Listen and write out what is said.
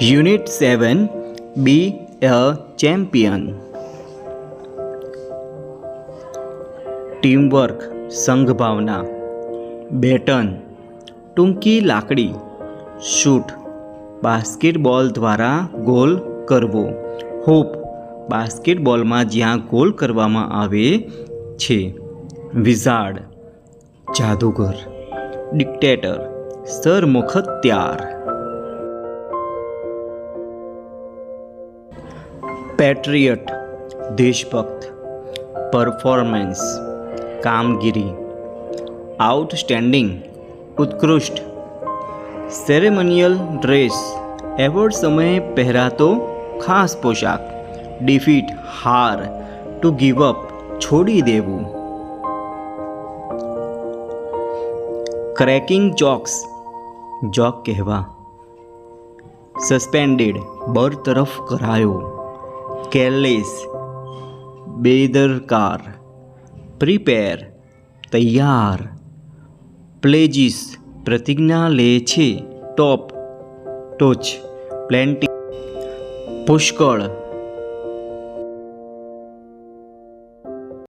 Unit 7 બી અ champion. Teamwork સંઘભાવના. Batten ટૂંકી લાકડી. Shoot basketball દ્વારા ગોલ કરવો. હોપ બાસ્કેટબોલમાં જ્યાં ગોલ કરવામાં આવે છે. વિઝાર્ડ જાદુગર. ડિક્ટેટર સરમુખત્યાર. પેટ્રિયટ દેશભક્ત. પરફોર્મન્સ કામગીરી. આઉટસ્ટેન્ડિંગ ઉત્કૃષ્ટ. સેરેમનિયલ ડ્રેસ એવોર્ડ સમયે પહેરાતો ખાસ પોશાક. ડિફીટ હાર. ટુ ગીવ અપ છોડી દેવું. ક્રેકિંગ જોક્સ જોક કહેવા. સસ્પેન્ડેડ બરતરફ કરાયો. કેરલેસ બેદરકાર. પ્રિપેર તૈયાર. પ્લેજીસ પ્રતિજ્ઞા લે છે. ટોપ ટોચ. પ્લેન્ટી પુષ્કળ